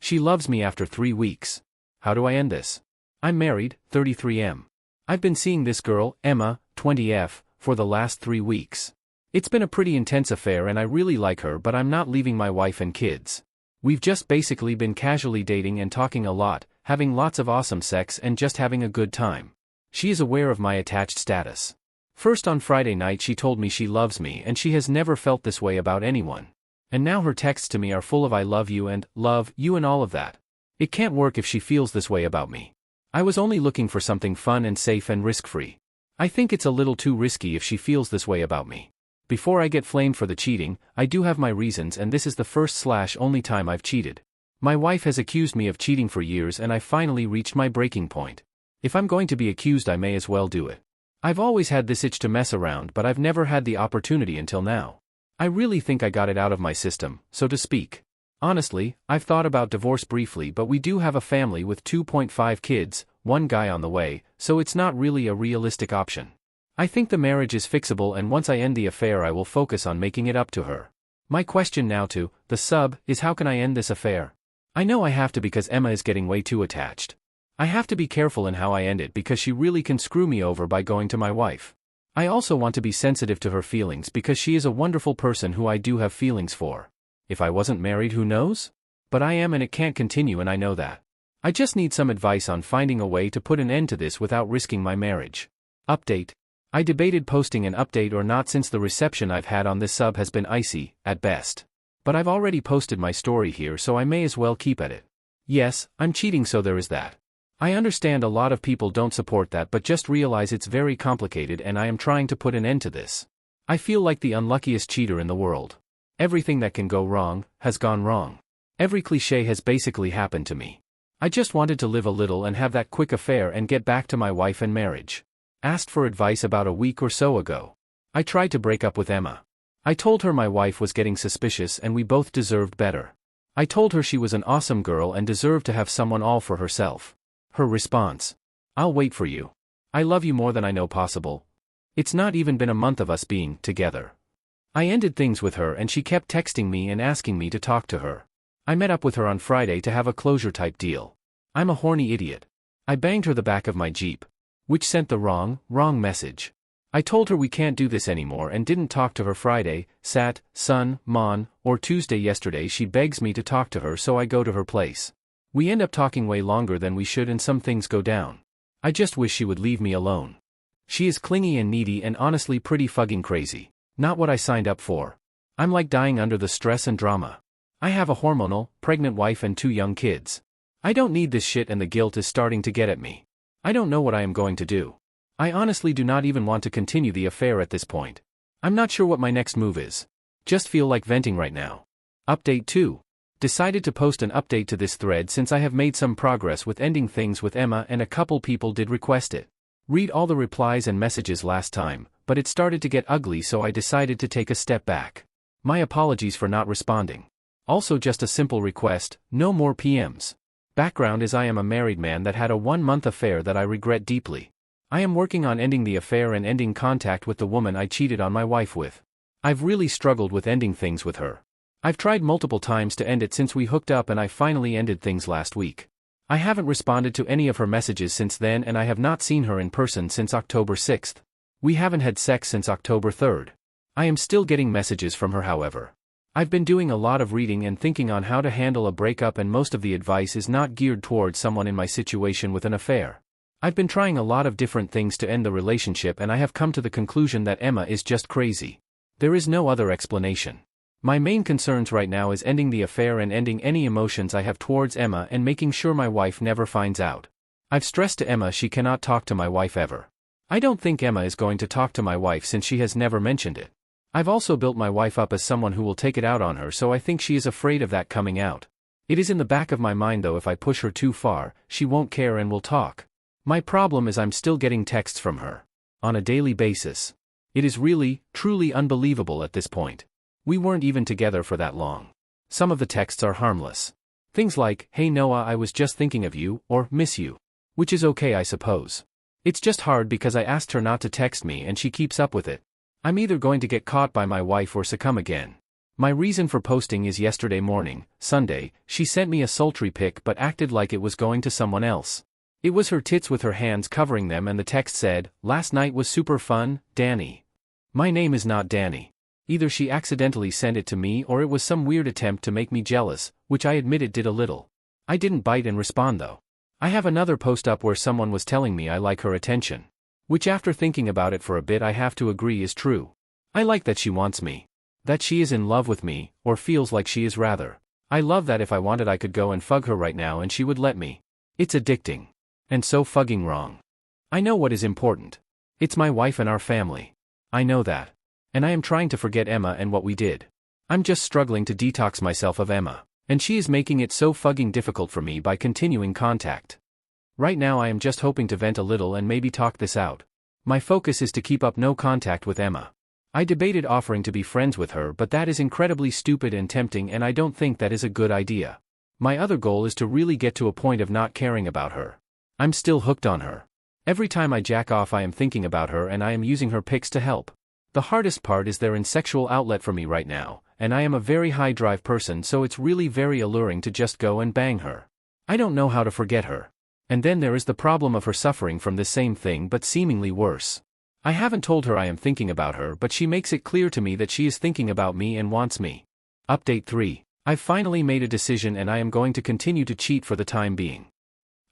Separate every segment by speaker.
Speaker 1: She loves me after 3 weeks. How do I end this? I'm married, 33M. I've been seeing this girl, Emma, 20F, for the last 3 weeks. It's been a pretty intense affair and I really like her, but I'm not leaving my wife and kids. We've just basically been casually dating and talking a lot, having lots of awesome sex and just having a good time. She is aware of my attached status. First on Friday night she told me she loves me and she has never felt this way about anyone. And now her texts to me are full of I love you and love you and all of that. It can't work if she feels this way about me. I was only looking for something fun and safe and risk-free. I think it's a little too risky if she feels this way about me. Before I get flamed for the cheating, I do have my reasons and this is the first/only time I've cheated. My wife has accused me of cheating for years and I finally reached my breaking point. If I'm going to be accused I may as well do it. I've always had this itch to mess around but I've never had the opportunity until now. I really think I got it out of my system, so to speak. Honestly, I've thought about divorce briefly but we do have a family with 2.5 kids, 1 guy on the way, so it's not really a realistic option. I think the marriage is fixable and once I end the affair I will focus on making it up to her. My question now to the sub is how can I end this affair? I know I have to because Emma is getting way too attached. I have to be careful in how I end it because she really can screw me over by going to my wife. I also want to be sensitive to her feelings because she is a wonderful person who I do have feelings for. If I wasn't married, who knows? But I am and it can't continue and I know that. I just need some advice on finding a way to put an end to this without risking my marriage. Update. I debated posting an update or not since the reception I've had on this sub has been icy, at best. But I've already posted my story here so I may as well keep at it. Yes, I'm cheating so there is that. I understand a lot of people don't support that but just realize it's very complicated and I am trying to put an end to this. I feel like the unluckiest cheater in the world. Everything that can go wrong, has gone wrong. Every cliché has basically happened to me. I just wanted to live a little and have that quick affair and get back to my wife and marriage. Asked for advice about a week or so ago. I tried to break up with Emma. I told her my wife was getting suspicious and we both deserved better. I told her she was an awesome girl and deserved to have someone all for herself. Her response. I'll wait for you. I love you more than I know possible. It's not even been a month of us being together. I ended things with her and she kept texting me and asking me to talk to her. I met up with her on Friday to have a closure type deal. I'm a horny idiot. I banged her the back of my Jeep. Which sent the wrong message. I told her we can't do this anymore and didn't talk to her Friday, Sat, Sun, Mon, or Tuesday. Yesterday she begs me to talk to her so I go to her place. We end up talking way longer than we should and some things go down. I just wish she would leave me alone. She is clingy and needy and honestly pretty fucking crazy. Not what I signed up for. I'm like dying under the stress and drama. I have a hormonal, pregnant wife and 2 young kids. I don't need this shit and the guilt is starting to get at me. I don't know what I am going to do. I honestly do not even want to continue the affair at this point. I'm not sure what my next move is. Just feel like venting right now. Update 2. Decided to post an update to this thread since I have made some progress with ending things with Emma and a couple people did request it. Read all the replies and messages last time, but it started to get ugly so I decided to take a step back. My apologies for not responding. Also just a simple request, no more PMs. Background is I am a married man that had a 1-month affair that I regret deeply. I am working on ending the affair and ending contact with the woman I cheated on my wife with. I've really struggled with ending things with her. I've tried multiple times to end it since we hooked up and I finally ended things last week. I haven't responded to any of her messages since then and I have not seen her in person since October 6th. We haven't had sex since October 3rd. I am still getting messages from her however. I've been doing a lot of reading and thinking on how to handle a breakup and most of the advice is not geared towards someone in my situation with an affair. I've been trying a lot of different things to end the relationship and I have come to the conclusion that Emma is just crazy. There is no other explanation. My main concerns right now is ending the affair and ending any emotions I have towards Emma and making sure my wife never finds out. I've stressed to Emma she cannot talk to my wife ever. I don't think Emma is going to talk to my wife since she has never mentioned it. I've also built my wife up as someone who will take it out on her so I think she is afraid of that coming out. It is in the back of my mind though if I push her too far, she won't care and will talk. My problem is I'm still getting texts from her. On a daily basis. It is really, truly unbelievable at this point. We weren't even together for that long. Some of the texts are harmless. Things like, hey Noah I was just thinking of you, or miss you. Which is okay I suppose. It's just hard because I asked her not to text me and she keeps up with it. I'm either going to get caught by my wife or succumb again. My reason for posting is yesterday morning, Sunday, she sent me a sultry pic but acted like it was going to someone else. It was her tits with her hands covering them and the text said, "Last night was super fun, Danny." My name is not Danny. Either she accidentally sent it to me or it was some weird attempt to make me jealous, which I admit it did a little. I didn't bite and respond though. I have another post up where someone was telling me I like her attention. Which after thinking about it for a bit I have to agree is true. I like that she wants me. That she is in love with me, or feels like she is rather. I love that if I wanted I could go and fug her right now and she would let me. It's addicting. And so fucking wrong. I know what is important. It's my wife and our family. I know that. And I am trying to forget Emma and what we did. I'm just struggling to detox myself of Emma. And she is making it so fucking difficult for me by continuing contact. Right now I am just hoping to vent a little and maybe talk this out. My focus is to keep up no contact with Emma. I debated offering to be friends with her but that is incredibly stupid and tempting and I don't think that is a good idea. My other goal is to really get to a point of not caring about her. I'm still hooked on her. Every time I jack off I am thinking about her and I am using her pics to help. The hardest part is they're in sexual outlet for me right now, and I am a very high drive person so it's really very alluring to just go and bang her. I don't know how to forget her. And then there is the problem of her suffering from the same thing but seemingly worse. I haven't told her I am thinking about her but she makes it clear to me that she is thinking about me and wants me. Update 3. I've finally made a decision and I am going to continue to cheat for the time being.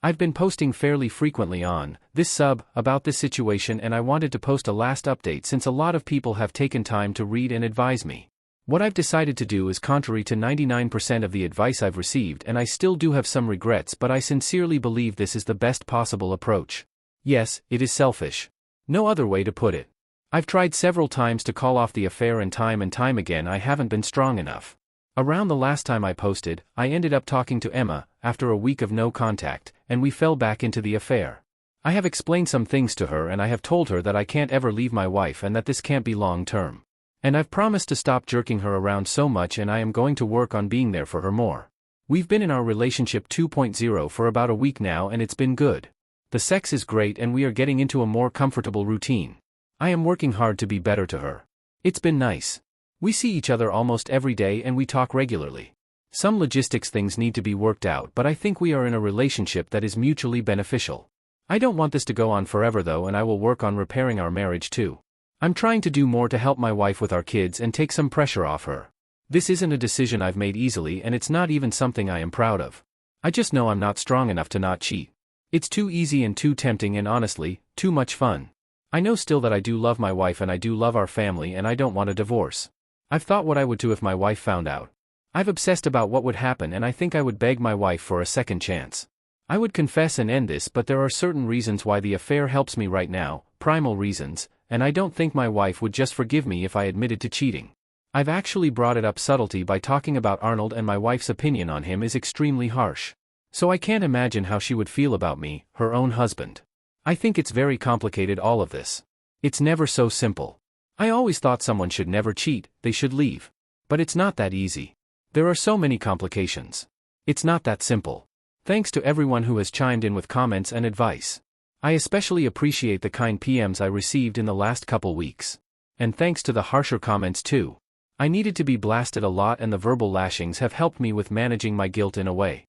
Speaker 1: I've been posting fairly frequently on this sub about this situation and I wanted to post a last update since a lot of people have taken time to read and advise me. What I've decided to do is contrary to 99% of the advice I've received and I still do have some regrets but I sincerely believe this is the best possible approach. Yes, it is selfish. No other way to put it. I've tried several times to call off the affair and time again I haven't been strong enough. Around the last time I posted, I ended up talking to Emma, after a week of no contact, and we fell back into the affair. I have explained some things to her and I have told her that I can't ever leave my wife and that this can't be long term. And I've promised to stop jerking her around so much and I am going to work on being there for her more. We've been in our relationship 2.0 for about a week now and it's been good. The sex is great and we are getting into a more comfortable routine. I am working hard to be better to her. It's been nice. We see each other almost every day and we talk regularly. Some logistics things need to be worked out but I think we are in a relationship that is mutually beneficial. I don't want this to go on forever though and I will work on repairing our marriage too. I'm trying to do more to help my wife with our kids and take some pressure off her. This isn't a decision I've made easily and it's not even something I am proud of. I just know I'm not strong enough to not cheat. It's too easy and too tempting and honestly, too much fun. I know still that I do love my wife and I do love our family and I don't want a divorce. I've thought what I would do if my wife found out. I've obsessed about what would happen and I think I would beg my wife for a second chance. I would confess and end this but there are certain reasons why the affair helps me right now, primal reasons, and I don't think my wife would just forgive me if I admitted to cheating. I've actually brought it up subtlety by talking about Arnold and my wife's opinion on him is extremely harsh. So I can't imagine how she would feel about me, her own husband. I think it's very complicated all of this. It's never so simple. I always thought someone should never cheat, they should leave. But it's not that easy. There are so many complications. It's not that simple. Thanks to everyone who has chimed in with comments and advice. I especially appreciate the kind PMs I received in the last couple weeks. And thanks to the harsher comments too. I needed to be blasted a lot and the verbal lashings have helped me with managing my guilt in a way.